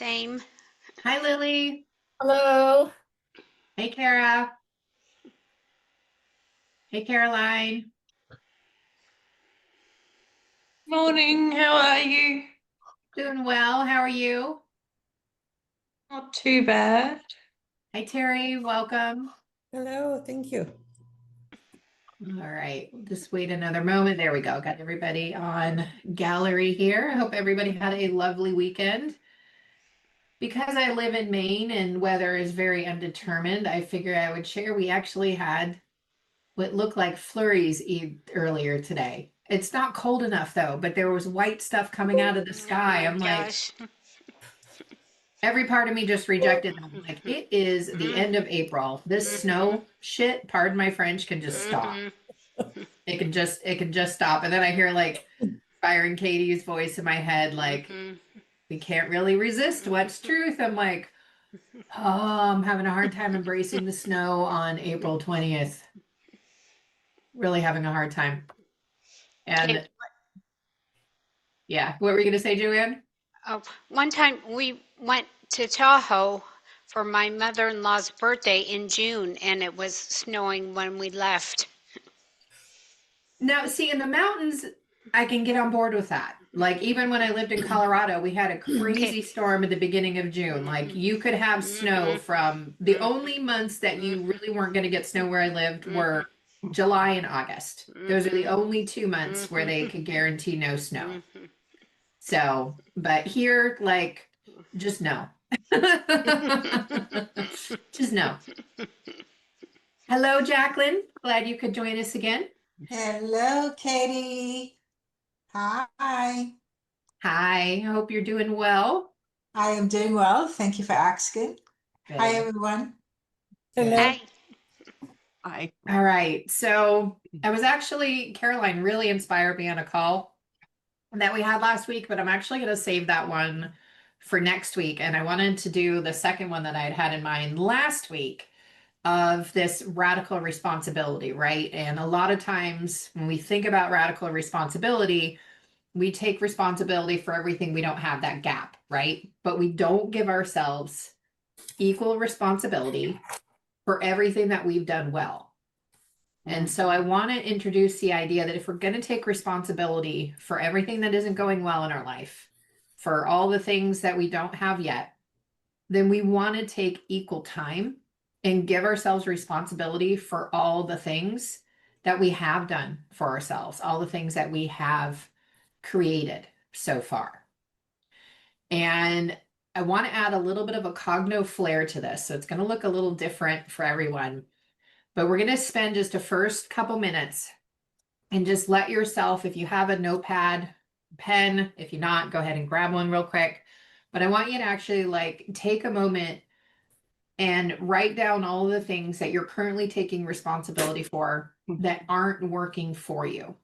Same. Hi, Lily. Hello. Hey, Kara. Hey, Caroline. Morning, how are you? Doing well. How are you? Not too bad. Hi, Terry. Welcome. Hello, thank you. All right. We'll just wait another moment. There we go. Got everybody on gallery here. I hope everybody had a lovely weekend. Because I live in Maine and weather is very undetermined, I figured I would share. We actually had what looked like flurries earlier today. It's not cold enough though, but there was white stuff coming out of the sky. I'm like, Gosh. every part of me just rejected them. Like, it is the end of April. This snow shit, pardon my French, can just stop. It can just stop. And then I hear like Byron Katie's voice in my head, like, we can't really resist what's truth. I'm like, oh, I'm having a hard time embracing the snow on April 20th. Really having a hard time. And yeah, what were you gonna say, Julianne? Oh, one time we went to Tahoe for my mother-in-law's birthday in June, and it was snowing when we left. Now, see, in the mountains, I can get on board with that. Like, even when I lived in Colorado, we had a crazy storm at the beginning of June. Like, you could have snow from the only months that you really weren't going to get snow where I lived were July and August. Those are the only 2 months where they could guarantee no snow. So, but here, like, just no. Just no. Hello, Jacqueline. Glad you could join us again. Hello, Katie. Hi. Hi, I hope you're doing well. I am doing well. Thank you for asking. Hi, Good. everyone. Hello. Hi. Hi. All right. So I was actually, Caroline really inspired me on a call that we had last week, but I'm actually going to save that one for next week. And I wanted to do the second one that I had in mind last week of this radical responsibility, right? And a lot of times when we think about radical responsibility, we take responsibility for everything we don't have that gap, right? But we don't give ourselves equal responsibility for everything that we've done well. And so I want to introduce the idea that if we're going to take responsibility for everything that isn't going well in our life, for all the things that we don't have yet, then we want to take equal time and give ourselves responsibility for all the things that we have done for ourselves, all the things that we have created so far. And I want to add a little bit of a cogno flair to this. So it's going to look a little different for everyone. But we're going to spend just a first couple minutes and just let yourself, if you have a notepad, pen, if you're not, go ahead and grab one real quick. But I want you to actually like take a moment and write down all the things that you're currently taking responsibility for that aren't working for you.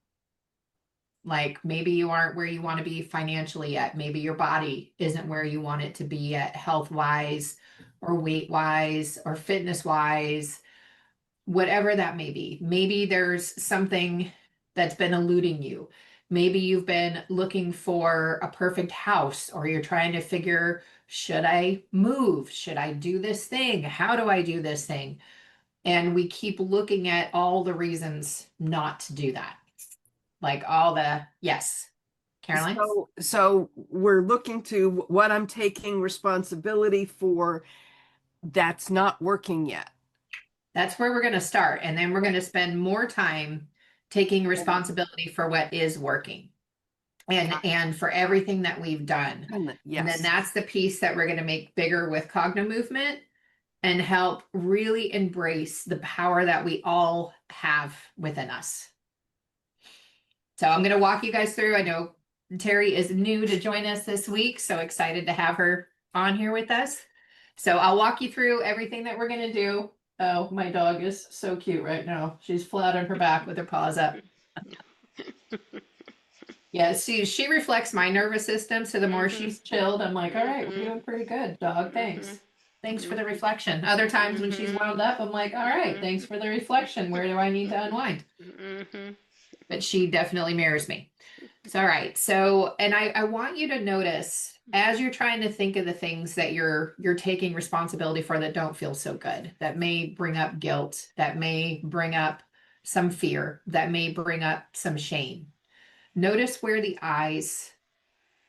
Like maybe you aren't where you want to be financially yet. Maybe your body isn't where you want it to be yet, health wise or weight wise or fitness wise, whatever that may be. Maybe there's something that's been eluding you. Maybe you've been looking for a perfect house, or you're trying to figure, should I move? Should I do this thing? How do I do this thing? And we keep looking at all the reasons not to do that. Like all the, yes. Caroline? So we're looking to what I'm taking responsibility for that's not working yet. That's where we're going to start. And then we're going to spend more time taking responsibility for what is working and for everything that we've done. Yes. And then that's the piece that we're going to make bigger with Cognomovement and help really embrace the power that we all have within us. So I'm going to walk you guys through. I know Terry is new to join us this week, so excited to have her on here with us. So I'll walk you through everything that we're going to do. Oh, my dog is so cute right now. She's flat on her back with her paws up. Yeah, she reflects my nervous system. So the more she's chilled, I'm like, all right, we're doing pretty good, dog. Thanks. Thanks for the reflection. Other times when she's wound up, I'm like, all right, thanks for the reflection. Where do I need to unwind? But she definitely mirrors me. It's all right. So, and I want you to notice as you're trying to think of the things that you're taking responsibility for that don't feel so good, that may bring up guilt, that may bring up some fear, that may bring up some shame. Notice where the eyes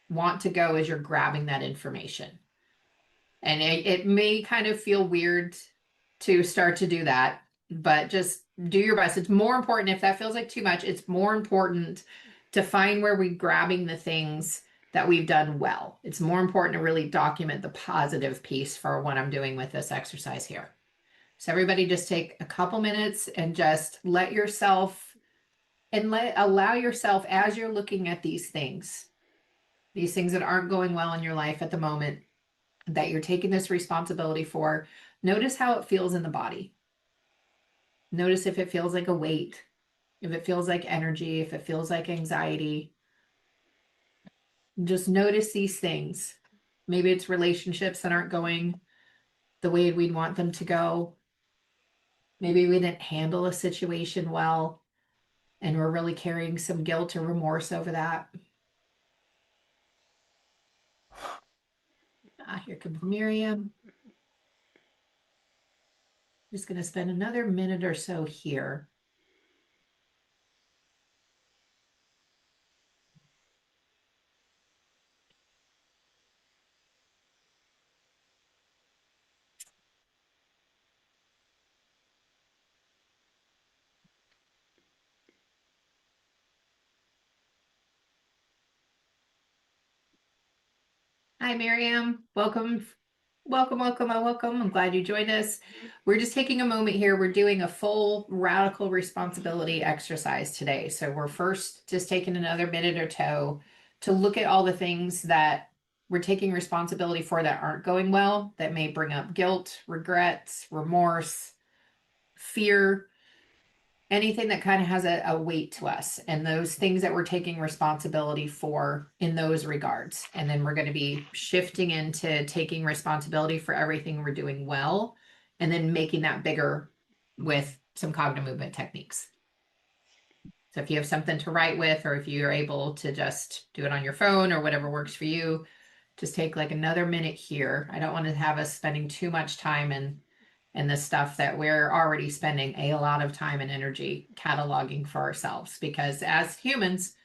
want to go as you're grabbing that information. And it may kind of feel weird to start to do that, but just do your best. It's more important if that feels like too much, it's more important to find where we're grabbing the things that we've done well. It's more important to really document the positive piece for what I'm doing with this exercise here. So everybody just take a couple minutes and just let yourself and allow yourself, as you're looking at these things that aren't going well in your life at the moment, that you're taking this responsibility for, notice how it feels in the body. Notice if it feels like a weight, if it feels like energy, if it feels like anxiety. Just notice these things. Maybe it's relationships that aren't going the way we'd want them to go. Maybe we didn't handle a situation well, and we're really carrying some guilt or remorse over that. Here comes Miriam. Just going to spend another minute or so here. Hi, Miriam. Welcome. Welcome, welcome, welcome. I'm glad you joined us. We're just taking a moment here. We're doing a full radical responsibility exercise today. So we're first just taking another minute or two to look at all the things that we're taking responsibility for that aren't going well, that may bring up guilt, regrets, remorse, fear, anything that kind of has a weight to us, and those things that we're taking responsibility for in those regards. And then we're going to be shifting into taking responsibility for everything we're doing well, and then making that bigger with some Cognomovement techniques. So if you have something to write with, or if you're able to just do it on your phone or whatever works for you, just take like another minute here. I don't want to have us spending too much time in the stuff that we're already spending a lot of time and energy cataloging for ourselves, because as humans,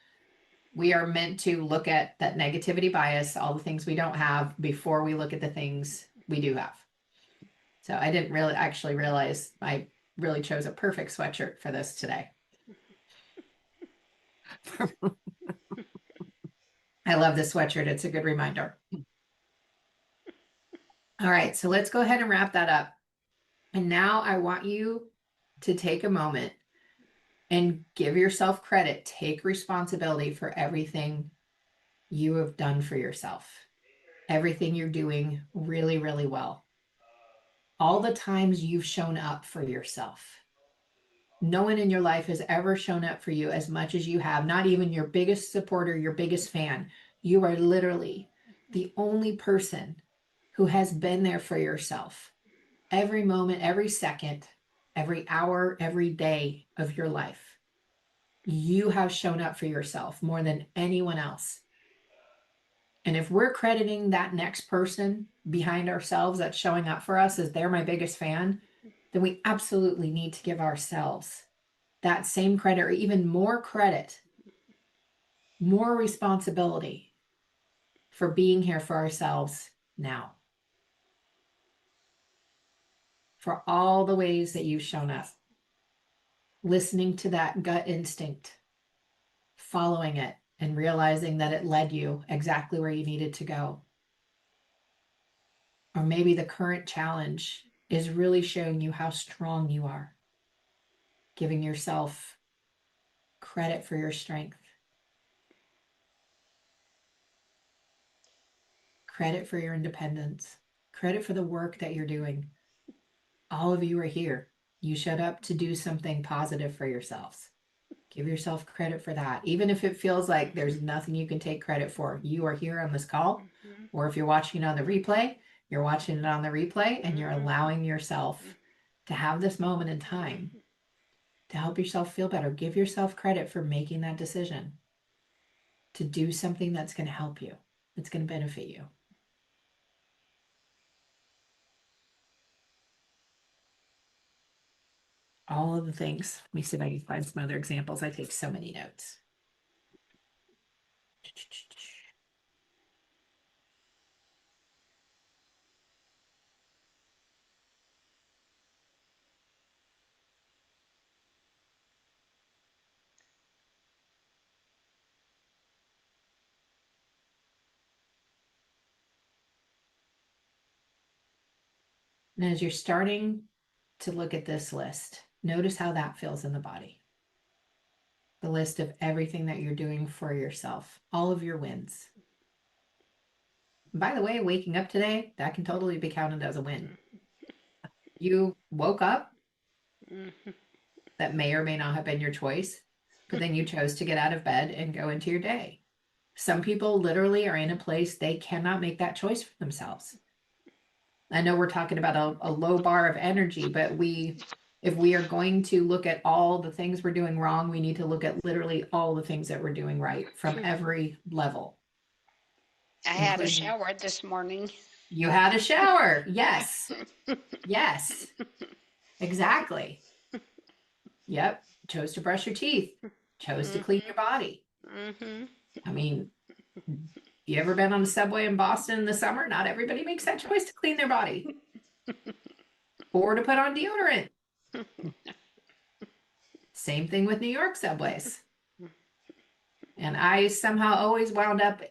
we are meant to look at that negativity bias, all the things we don't have, before we look at the things we do have. So I didn't really actually realize I really chose a perfect sweatshirt for this today. I love this sweatshirt. It's a good reminder. All right, so let's go ahead and wrap that up. And now I want you to take a moment and give yourself credit. Take responsibility for everything you have done for yourself, everything you're doing really, really well, all the times you've shown up for yourself. No one in your life has ever shown up for you as much as you have, not even your biggest supporter, your biggest fan. You are literally the only person who has been there for yourself every moment, every second, every hour, every day of your life. You have shown up for yourself more than anyone else. And if we're crediting that next person behind ourselves that's showing up for us as they're my biggest fan, then we absolutely need to give ourselves that same credit, or even more credit, more responsibility for being here for ourselves now. For all the ways that you've shown up, listening to that gut instinct, following it, and realizing that it led you exactly where you needed to go. Or maybe the current challenge is really showing you how strong you are, giving yourself credit for your strength, credit for your independence, credit for the work that you're doing. All of you are here. You showed up to do something positive for yourselves. Give yourself credit for that. Even if it feels like there's nothing you can take credit for, you are here on this call. Or if you're watching it on the replay, you're watching it on the replay, and you're allowing yourself to have this moment in time to help yourself feel better. Give yourself credit for making that decision to do something that's going to help you. It's going to benefit you. All of the things. Let me see if I can find some other examples. I take so many notes. And as you're starting to look at this list, notice how that feels in the body. The list of everything that you're doing for yourself, all of your wins. By the way, waking up today, that can totally be counted as a win. You woke up, that may or may not have been your choice, but then you chose to get out of bed and go into your day. Some people literally are in a place they cannot make that choice for themselves. I know we're talking about a low bar of energy, but if we are going to look at all the things we're doing wrong, we need to look at literally all the things that we're doing right from every level. I had a Including- shower this morning. You had a shower. Yes. Yes. Exactly. Yep. Chose to brush your teeth. Chose to clean your body. Mm-hmm. I mean, you ever been on the subway in Boston in the summer? Not everybody makes that choice to clean their body or to put on deodorant. Same thing with New York subways. And I somehow always wound up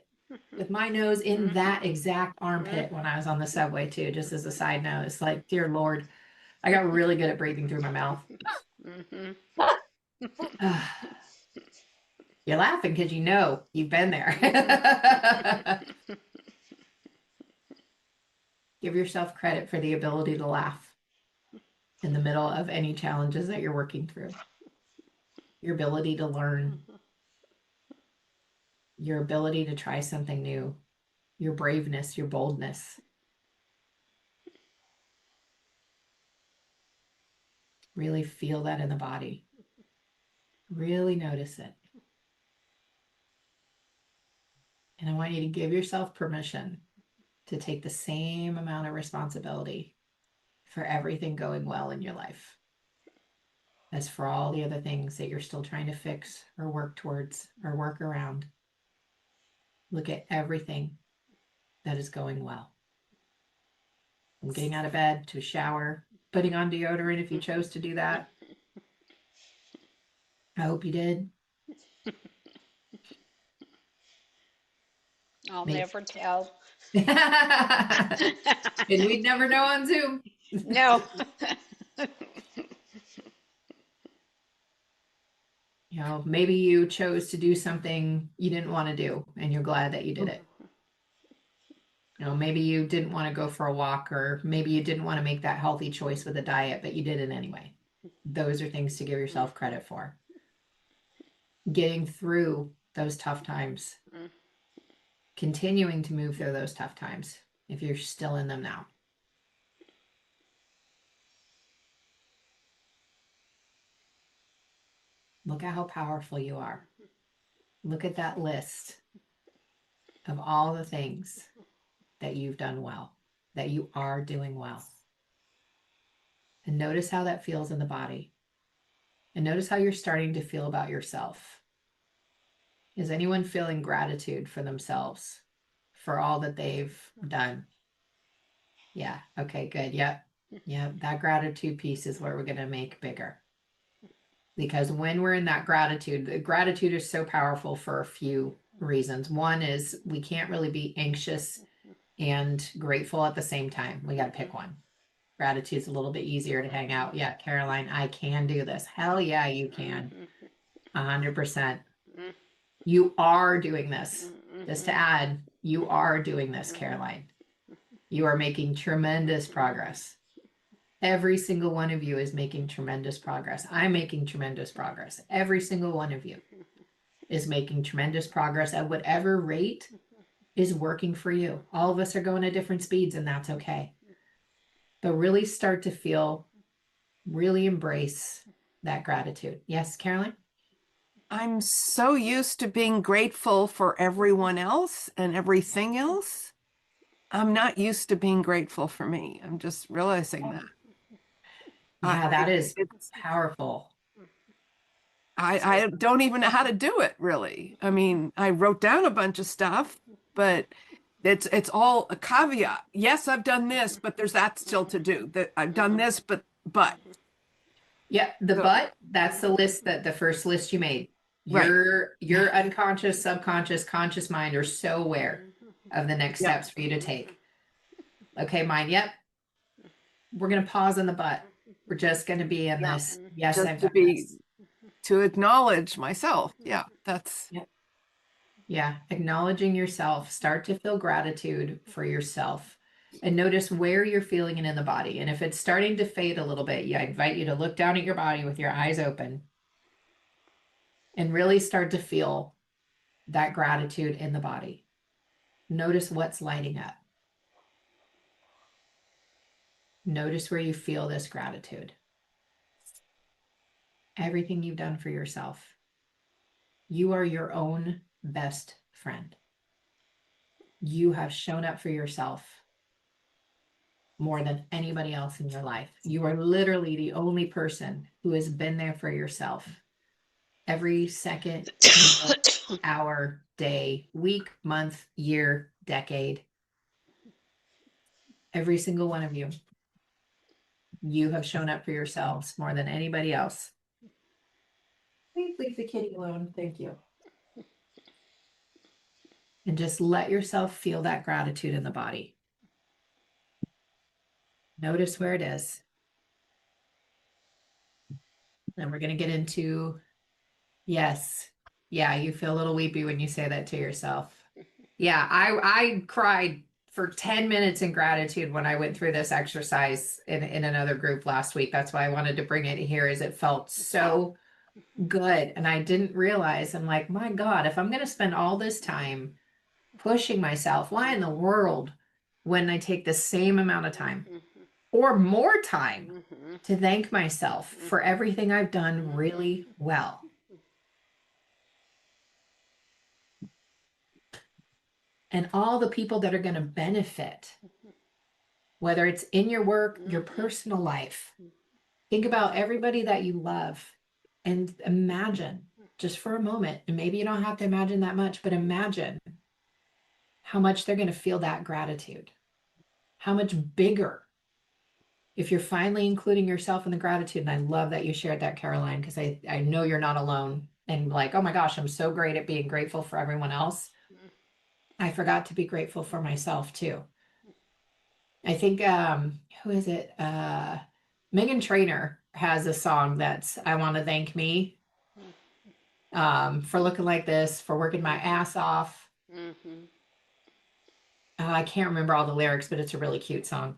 with my nose in that exact armpit when I was on the subway too, just as a side note. It's like, dear Lord, I got really good at breathing through my mouth. You're laughing because you know you've been there. Give yourself credit for the ability to laugh in the middle of any challenges that you're working through. Your ability to learn. Your ability to try something new. Your braveness, your boldness. Really feel that in the body. Really notice it. And I want you to give yourself permission to take the same amount of responsibility for everything going well in your life as for all the other things that you're still trying to fix or work towards or work around. Look at everything that is going well. From getting out of bed to a shower, putting on deodorant if you chose to do that. I hope you did. I'll Maybe. never tell. And we'd never know on Zoom. No. You know, maybe you chose to do something you didn't want to do and you're glad that you did it. You know, maybe you didn't want to go for a walk, or maybe you didn't want to make that healthy choice with a diet, but you did it anyway. Those are things to give yourself credit for. Getting through those tough times. Continuing to move through those tough times if you're still in them now. Look at how powerful you are. Look at that list of all the things that you've done well, that you are doing well. And notice how that feels in the body. And notice how you're starting to feel about yourself. Is anyone feeling gratitude for themselves, for all that they've done? Yeah. Okay, good. Yep. Yep. That gratitude piece is where we're going to make bigger. Because when we're in that gratitude, gratitude is so powerful for a few reasons. One is we can't really be anxious and grateful at the same time. We got to pick one. Gratitude's a little bit easier to hang out. Yeah, Caroline, I can do this. Hell yeah, you can. 100%. You are doing this. Just to add, you are doing this, Caroline. You are making tremendous progress. Every single one of you is making tremendous progress. I'm making tremendous progress. Every single one of you is making tremendous progress at whatever rate is working for you. All of us are going at different speeds, and that's okay. But really start to feel, really embrace that gratitude. Yes, Caroline? I'm so used to being grateful for everyone else and everything else. I'm not used to being grateful for me. I'm just realizing that. Yeah, that is It's powerful. I don't even know how to do it really. I mean, I wrote down a bunch of stuff, but it's all a caveat. Yes, I've done this, but there's that still to do. That I've done this, but Yeah, the So- but, that's the list, that the first list you made. Right. Your unconscious, subconscious, conscious mind are so aware of the next Yep. steps for you to take. Okay, mind, yep. We're gonna pause on the but. We're just gonna be in Yeah. this. Yes, just I've to done be this. to acknowledge myself. Yeah, that's Yeah, acknowledging yourself. Start to feel gratitude for yourself and notice where you're feeling it in the body. And if it's starting to fade a little bit, yeah, I invite you to look down at your body with your eyes open and really start to feel that gratitude in the body. Notice what's lighting up. Notice where you feel this gratitude. Everything you've done for yourself. You are your own best friend. You have shown up for yourself more than anybody else in your life. You are literally the only person who has been there for yourself every second, minute, hour, day, week, month, year, decade. Every single one of you. You have shown up for yourselves more than anybody else. Please leave the kitty alone. Thank you. And just let yourself feel that gratitude in the body. Notice where it is. And we're going to get into, yes. Yeah, you feel a little weepy when you say that to yourself. Yeah, I cried for 10 minutes in gratitude when I went through this exercise in another group last week. That's why I wanted to bring it here, is it felt so good. And I didn't realize, I'm like, my God, if I'm going to spend all this time pushing myself, why in the world wouldn't I take the same amount of time or more time to thank myself for everything I've done really well? And all the people that are going to benefit, whether it's in your work, your personal life. Think about everybody that you love and imagine just for a moment, and maybe you don't have to imagine that much, but imagine how much they're going to feel that gratitude, how much bigger. If you're finally including yourself in the gratitude, and I love that you shared that, Caroline, because I know you're not alone and like, oh my gosh, I'm so great at being grateful for everyone else. I forgot to be grateful for myself too. I think who is it? Megan Trainor has a song that's I Want to Thank Me for looking like this, for working my ass off. I can't remember all the lyrics, but it's a really cute song.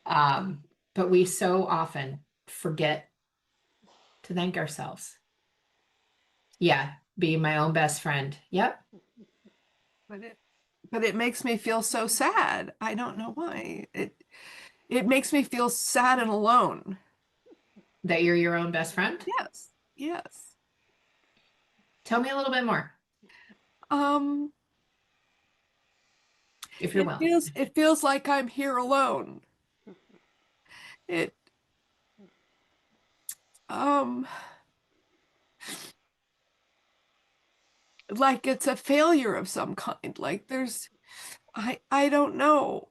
But we so often forget to thank ourselves. Yeah, being my own best friend. Yep. but it makes me feel so sad. I don't know why. It makes me feel sad and alone. That you're your own best friend? Yes. Yes. Tell me a little bit more, Um, if you're willing. it feels like I'm here alone. It um like it's a failure of some kind. Like there's I don't know.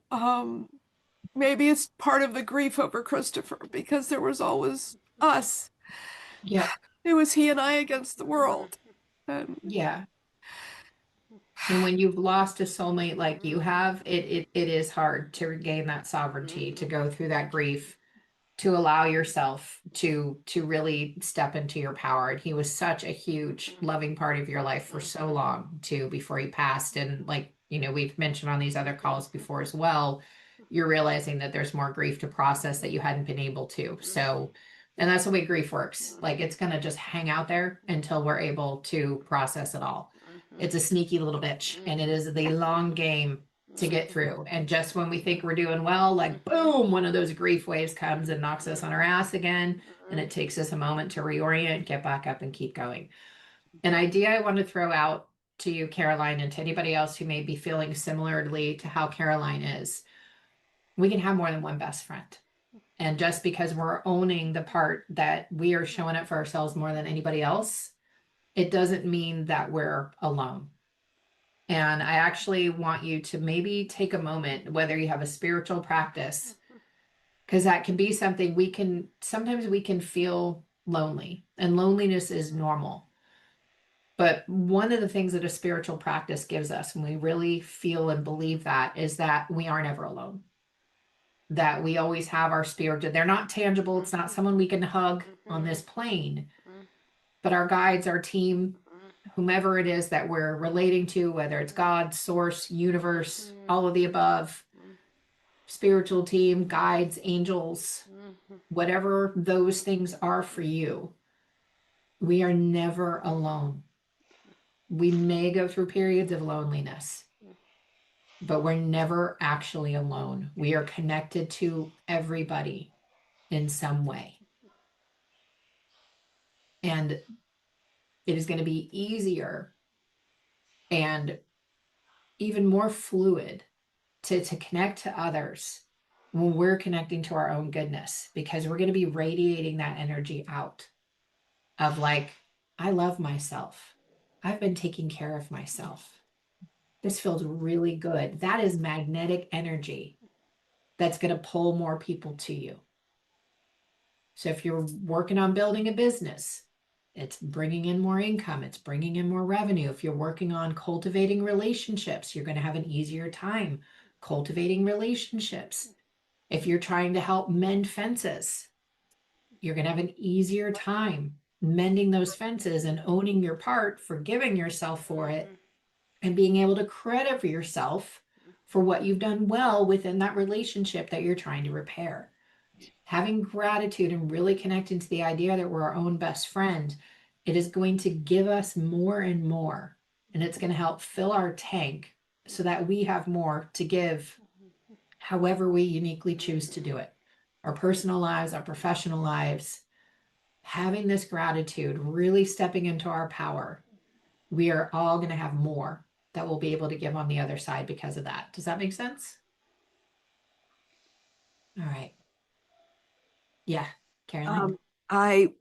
Maybe it's part of the grief over Christopher because there was always us. Yeah. It was he and I against the world. And Yeah. And when you've lost a soulmate like you have, it is hard to regain that sovereignty, to go through that grief, to allow yourself to really step into your power. And he was such a huge loving part of your life for so long too, before he passed. And like, we've mentioned on these other calls before as well, you're realizing that there's more grief to process that you hadn't been able to. So, and that's the way grief works. Like it's going to just hang out there until we're able to process it all. It's a sneaky little bitch, and it is the long game to get through. And just when we think we're doing well, like boom, one of those grief waves comes and knocks us on our ass again. And it takes us a moment to reorient, get back up and keep going. An idea I want to throw out to you, Caroline, and to anybody else who may be feeling similarly to how Caroline is, we can have more than one best friend. And just because we're owning the part that we are showing up for ourselves more than anybody else, it doesn't mean that we're alone. And I actually want you to maybe take a moment, whether you have a spiritual practice, because that can be something sometimes we can feel lonely, and loneliness is normal. But one of the things that a spiritual practice gives us when we really feel and believe that is that we are never alone. That we always have our spirit. They're not tangible. It's not someone we can hug on this plane, but our guides, our team, whomever it is that we're relating to, whether it's God, source, universe, all of the above, spiritual team, guides, angels, whatever those things are for you, we are never alone. We may go through periods of loneliness, but we're never actually alone. We are connected to everybody in some way. And it is going to be easier and even more fluid to connect to others when we're connecting to our own goodness, because we're going to be radiating that energy out of like, I love myself. I've been taking care of myself. This feels really good. That is magnetic energy that's going to pull more people to you. So if you're working on building a business, it's bringing in more income. It's bringing in more revenue. If you're working on cultivating relationships, you're going to have an easier time cultivating relationships. If you're trying to help mend fences, you're going to have an easier time mending those fences and owning your part, forgiving yourself for it, and being able to credit for yourself for what you've done well within that relationship that you're trying to repair. Having gratitude and really connecting to the idea that we're our own best friend, it is going to give us more and more, and it's going to help fill our tank so that we have more to give however we uniquely choose to do it. Our personal lives, our professional lives, having this gratitude, really stepping into our power, we are all going to have more that we'll be able to give on the other side because of that. Does that make sense? All right. Yeah, Caroline. I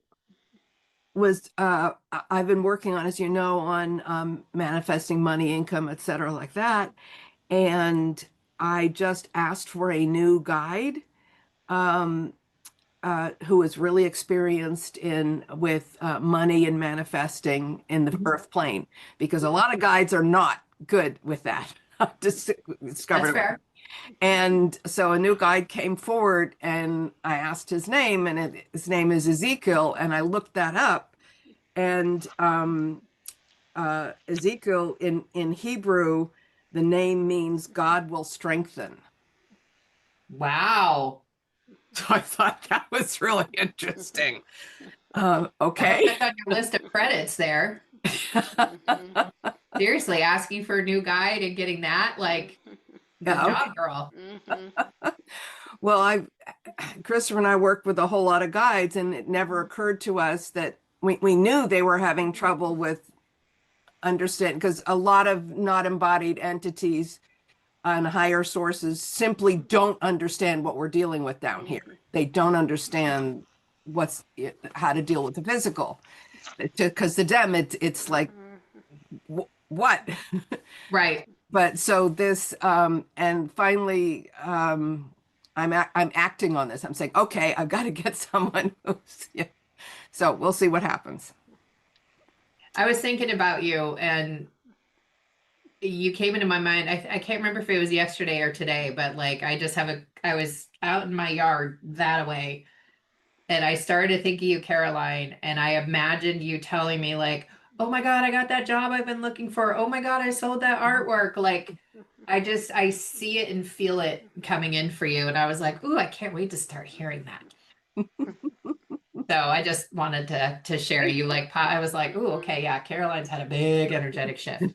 was I've been working on, as you know, on manifesting money, income, etc., like that. And I just asked for a new guide who is really experienced in with money and manifesting in the earth plane, because a lot of guides are not good with that. I've just discovered. That's fair. And so a new guide came forward, and I asked his name, and his name is Ezekiel, and I looked that up. And Ezekiel in Hebrew, the name means God will strengthen. Wow. So I thought that was really interesting. Okay. That's on your list of credits there. Seriously, asking for a new guide and getting that, like, good Yeah, okay. job, girl. Well, Christopher and I worked with a whole lot of guides, and it never occurred to us that we knew they were having trouble with understanding, because a lot of not embodied entities and higher sources simply don't understand what we're dealing with down here. They don't understand how to deal with the physical, because to them it's like what. Right. But so this and finally I'm acting on this. I'm saying, okay, I've got to get someone who's, yeah. So we'll see what happens. I was thinking about you, and you came into my mind. I can't remember if it was yesterday or today, but like I was out in my yard that way, and I started thinking you, Caroline, and I imagined you telling me like, oh my God, I got that job I've been looking for. Oh my God, I sold that artwork. Like, I see it and feel it coming in for you. And I was like, ooh, I can't wait to start hearing that. So I just wanted to share you, like, I was like, ooh, okay, yeah, Caroline's had a big energetic shift.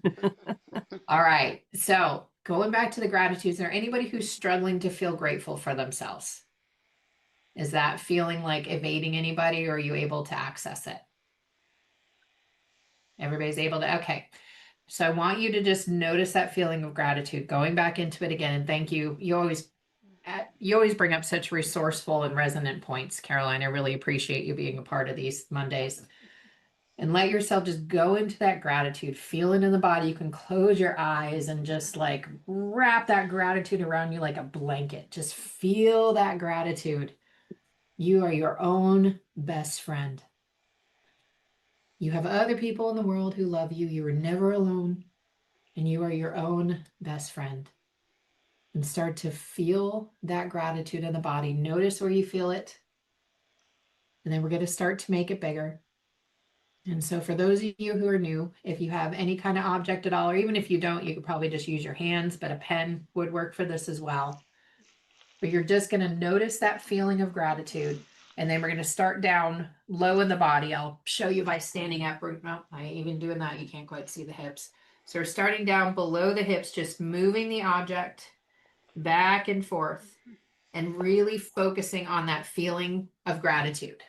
All right. So going back to the gratitudes, is there anybody who's struggling to feel grateful for themselves? Is that feeling like evading anybody, or are you able to access it? Everybody's able to, okay. So I want you to just notice that feeling of gratitude, going back into it again. And thank you. You always bring up such resourceful and resonant points, Caroline. I really appreciate you being a part of these Mondays. And let yourself just go into that gratitude, feel it in the body. You can close your eyes and just like wrap that gratitude around you like a blanket. Just feel that gratitude. You are your own best friend. You have other people in the world who love you. You are never alone, and you are your own best friend. And start to feel that gratitude in the body. Notice where you feel it. And then we're going to start to make it bigger. And so for those of you who are new, if you have any kind of object at all, or even if you don't, you could probably just use your hands, but a pen would work for this as well. But you're just going to notice that feeling of gratitude. And then we're going to start down low in the body. I'll show you by standing up. Well, I ain't even doing that. You can't quite see the hips. So we're starting down below the hips, just moving the object back and forth and really focusing on that feeling of gratitude.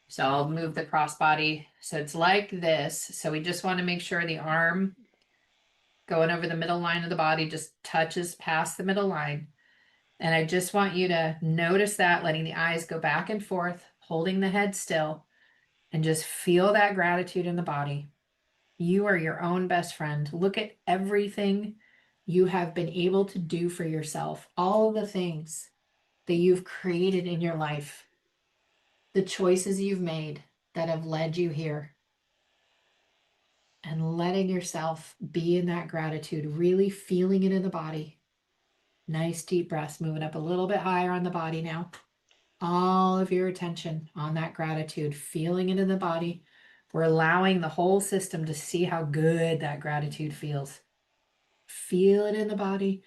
So I'll move the crossbody. So it's like this. So we just want to make sure the arm going over the middle line of the body just touches past the middle line. And I just want you to notice that, letting the eyes go back and forth, holding the head still, and just feel that gratitude in the body. You are your own best friend. Look at everything you have been able to do for yourself, all the things that you've created in your life, the choices you've made that have led you here. And letting yourself be in that gratitude, really feeling it in the body. Nice deep breaths, moving up a little bit higher on the body now. All of your attention on that gratitude, feeling it in the body. We're allowing the whole system to see how good that gratitude feels. Feel it in the body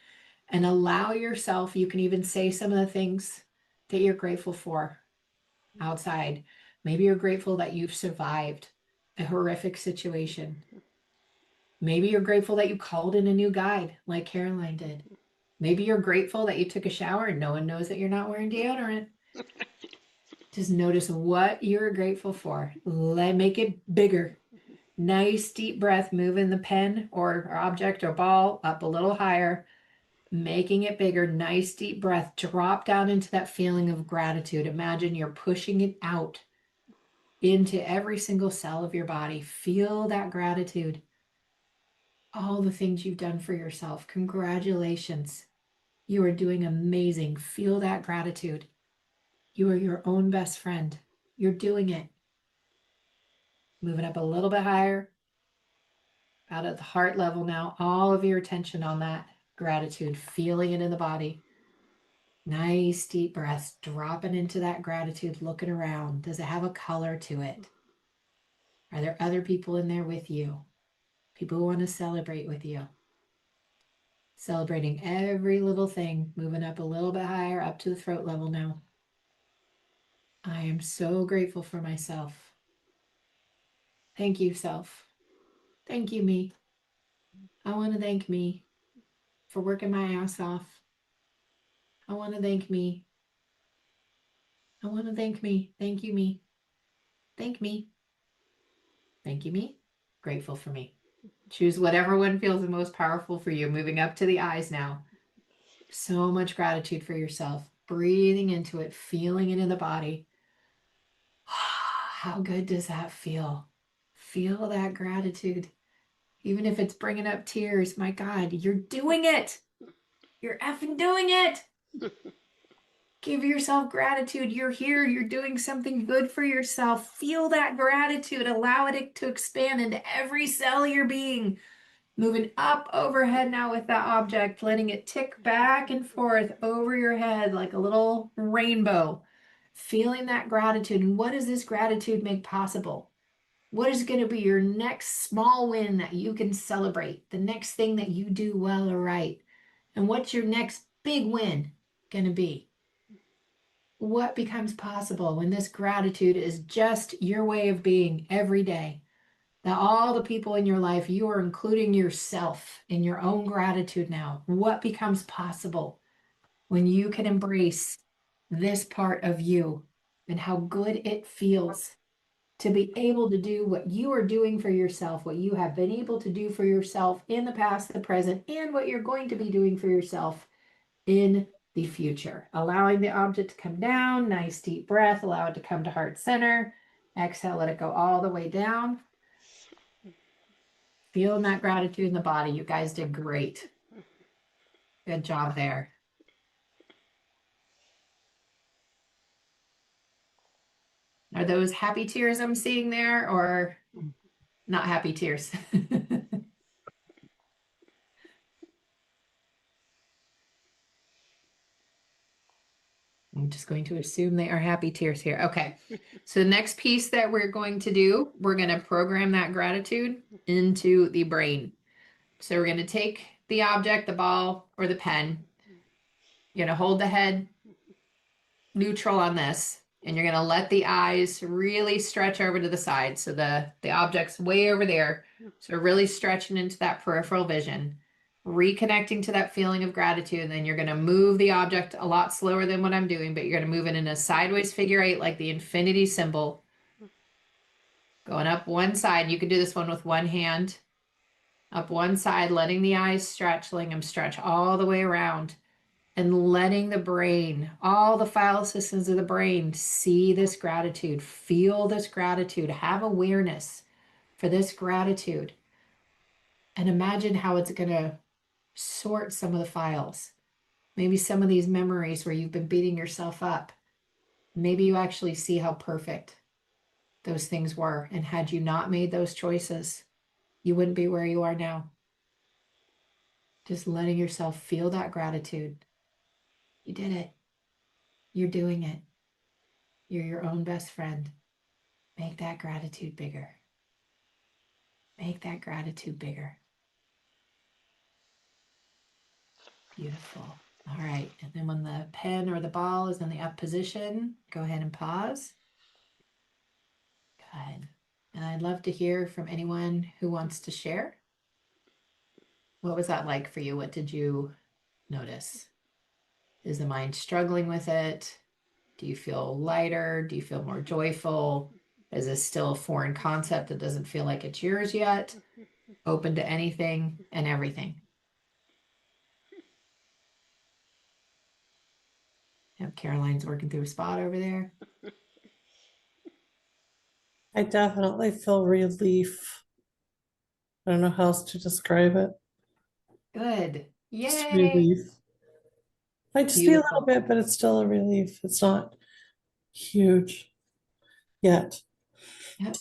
and allow yourself, you can even say some of the things that you're grateful for outside. Maybe you're grateful that you've survived a horrific situation. Maybe you're grateful that you called in a new guide like Caroline did. Maybe you're grateful that you took a shower and no one knows that you're not wearing deodorant. Just notice what you're grateful for. Make it bigger. Nice deep breath, moving the pen or object or ball up a little higher, making it bigger. Nice deep breath. Drop down into that feeling of gratitude. Imagine you're pushing it out into every single cell of your body. Feel that gratitude. All the things you've done for yourself. Congratulations. You are doing amazing. Feel that gratitude. You are your own best friend. You're doing it. Moving up a little bit higher. Out at the heart level now. All of your attention on that gratitude. Feeling it in the body. Nice deep breaths. Dropping into that gratitude. Looking around. Does it have a color to it? Are there other people in there with you? People who want to celebrate with you. Celebrating every little thing. Moving up a little bit higher. Up to the throat level now. I am so grateful for myself. Thank you, self. Thank you, me. I want to thank me for working my ass off. I want to thank me. I want to thank me. Thank you, me. Thank me. Thank you, me. Grateful for me. Choose whatever one feels the most powerful for you. Moving up to the eyes now. So much gratitude for yourself. Breathing into it, feeling it in the body. How good does that feel? Feel that gratitude. Even if it's bringing up tears, my God, you're doing it. You're effing doing it. Give yourself gratitude. You're here. You're doing something good for yourself. Feel that gratitude. Allow it to expand into every cell of your being. Moving up overhead now with that object, letting it tick back and forth over your head like a little rainbow. Feeling that gratitude. And what does this gratitude make possible? What is going to be your next small win that you can celebrate? The next thing that you do well or right? And what's your next big win going to be? What becomes possible when this gratitude is just your way of being every day? That all the people in your life, you are including yourself in your own gratitude now. What becomes possible when you can embrace this part of you and how good it feels to be able to do what you are doing for yourself, what you have been able to do for yourself in the past, the present, and what you're going to be doing for yourself in the future. Allowing the object to come down, nice deep breath, allow it to come to heart center. Exhale, let it go all the way down. Feeling that gratitude in the body. You guys did great. Good job there. Are those happy tears I'm seeing there or not happy tears? I'm just going to assume they are happy tears here. Okay. So the next piece that we're going to do, we're going to program that gratitude into the brain. So we're going to take the object, the ball or the pen. You're going to hold the head neutral on this, and you're going to let the eyes really stretch over to the side. So the object's way over there. So really stretching into that peripheral vision, reconnecting to that feeling of gratitude. And then you're going to move the object a lot slower than what I'm doing, but you're going to move it in a sideways figure 8, like the infinity symbol. Going up one side. You can do this one with one hand. Up one side, letting the eyes stretch, letting them stretch all the way around. And letting the brain, all the file systems of the brain, see this gratitude, feel this gratitude, have awareness for this gratitude. And imagine how it's going to sort some of the files. Maybe some of these memories where you've been beating yourself up. Maybe you actually see how perfect those things were. And had you not made those choices, you wouldn't be where you are now. Just letting yourself feel that gratitude. You did it. You're doing it. You're your own best friend. Make that gratitude bigger. Make that gratitude bigger. Beautiful. All right. And then when the pen or the ball is in the up position, go ahead and pause. Good. And I'd love to hear from anyone who wants to share. What was that like for you? What did you notice? Is the mind struggling with it? Do you feel lighter? Do you feel more joyful? Is this still a foreign concept that doesn't feel like it's yours yet? Open to anything and everything. Yep, Caroline's working through a spot over there. I definitely feel relief. I don't know how else to describe it. Good. Just Yay. relief. I just be a Beautiful. little bit, but it's still a relief. It's not huge yet. Yep.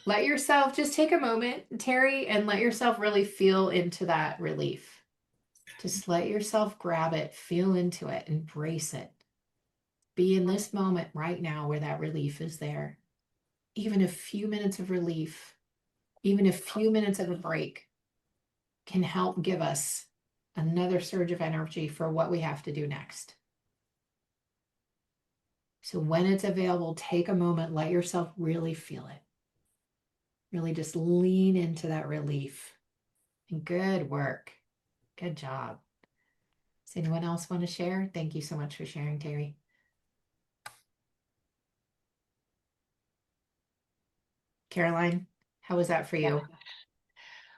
Let yourself just take a moment, Terry, and let yourself really feel into that relief. Just let yourself grab it, feel into it, embrace it. Be in this moment right now where that relief is there. Even a few minutes of relief, even a few minutes of a break can help give us another surge of energy for what we have to do next. So when it's available, take a moment, let yourself really feel it. Really just lean into that relief. And good work. Good job. Does anyone else want to share? Thank you so much for sharing, Terry. Caroline, how was that for you?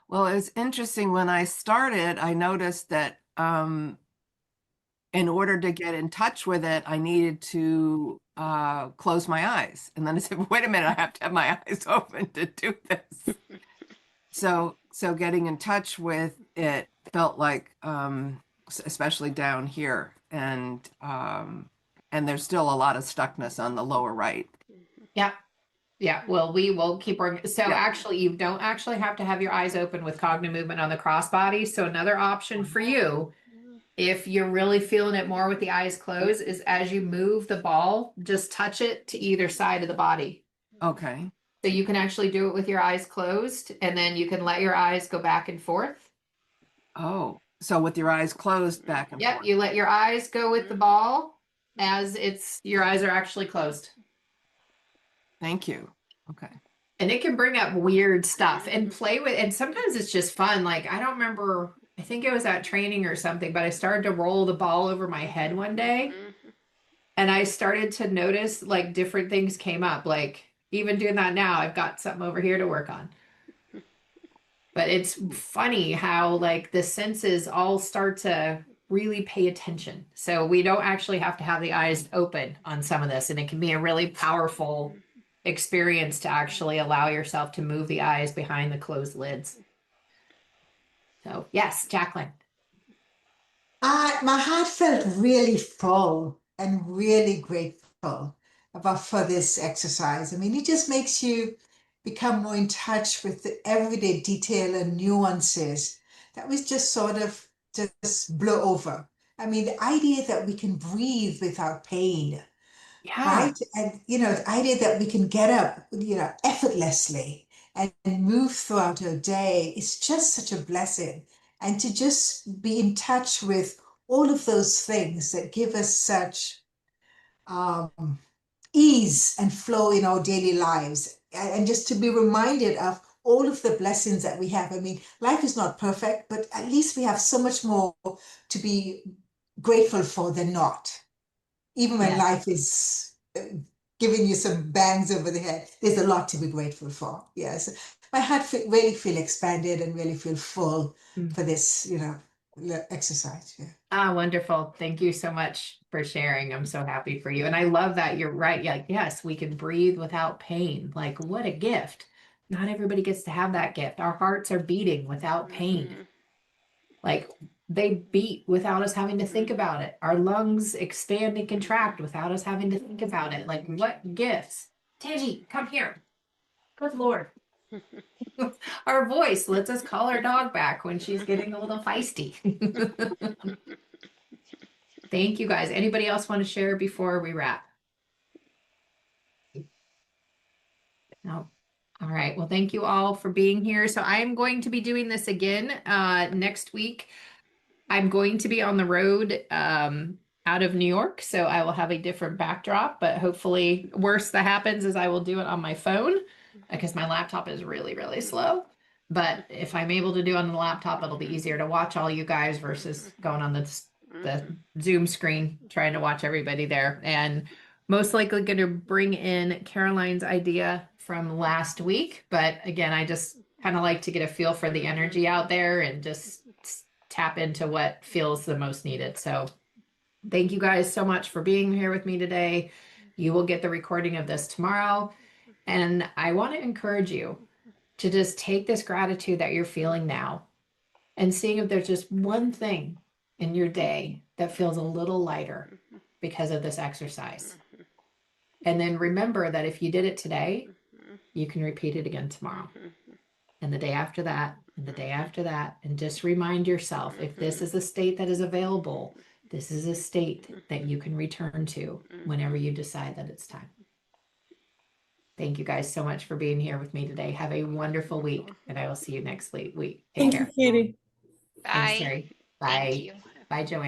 Well, it's interesting. When I started, I noticed that in order to get in touch with it, I needed to close my eyes. And then I said, wait a minute, I have to have my eyes open to do this. So getting in touch with it felt like, especially down here, and there's still a lot of stuckness on the lower right. Yeah. Yeah, well, we will keep working. So Yeah. actually, you don't actually have to have your eyes open with Cognomovement on the crossbody. So another option for you, if you're really feeling it more with the eyes closed, is as you move the ball, just touch it to either side of the body. Okay. So you can actually do it with your eyes closed, and then you can let your eyes go back and forth. Oh, so with your eyes closed back and Yep, forth. you let your eyes go with the ball as your eyes are actually closed. Thank you. Okay. And it can bring up weird stuff and play with, and sometimes it's just fun. Like, I don't remember, I think it was at training or something, but I started to roll the ball over my head one day. And I started to notice like different things came up. Like even doing that now, I've got something over here to work on. But it's funny how like the senses all start to really pay attention. So we don't actually have to have the eyes open on some of this, and it can be a really powerful experience to actually allow yourself to move the eyes behind the closed lids. So yes, Jacqueline. My heart felt really full and really grateful for this exercise. I mean, it just makes you become more in touch with the everyday detail and nuances that was just sort of just blow over. I mean, the idea that we can breathe without pain, Yeah. right? And the idea that we can get up, effortlessly and move throughout our day is just such a blessing. And to just be in touch with all of those things that give us such um, ease and flow in our daily lives, and just to be reminded of all of the blessings that we have. I mean, life is not perfect, but at least we have so much more to be grateful for than not. Even when Yes. life is giving you some bangs over the head, there's a lot to be grateful for. Yes, my heart really feel expanded and really feel full for this, exercise. Yeah. Ah, wonderful. Thank you so much for sharing. I'm so happy for you. And I love that you're right. Like, yes, we can breathe without pain. Like, what a gift. Not everybody gets to have that gift. Our hearts are beating without pain. Like, they beat without us having to think about it. Our lungs expand and contract without us having to think about it. Like, what gifts? Tangy, come here. Good Lord. Our voice lets us call our dog back when she's getting a little feisty. Thank you guys. Anybody else want to share before we wrap? No. All right. Well, thank you all for being here. So I am going to be doing this again next week. I'm going to be on the road out of New York, so I will have a different backdrop, but hopefully worst that happens is I will do it on my phone because my laptop is really, really slow. But if I'm able to do it on the laptop, it'll be easier to watch all you guys versus going on the Zoom screen, trying to watch everybody there. And most likely going to bring in Caroline's idea from last week. But again, I just kind of like to get a feel for the energy out there and just tap into what feels the most needed. So thank you guys so much for being here with me today. You will get the recording of this tomorrow. And I want to encourage you to just take this gratitude that you're feeling now and seeing if there's just one thing in your day that feels a little lighter because of this exercise. And then remember that if you did it today, you can repeat it again tomorrow. And the day after that, and the day after that. And just remind yourself, if this is a state that is available, this is a state that you can return to whenever you decide that it's time. Thank you guys so much for being here with me today. Have a wonderful week, and I will see you next week. Take Thank you, care. Katie. Thanks, Bye. Terry. Thank Bye. you. Bye, Joanne.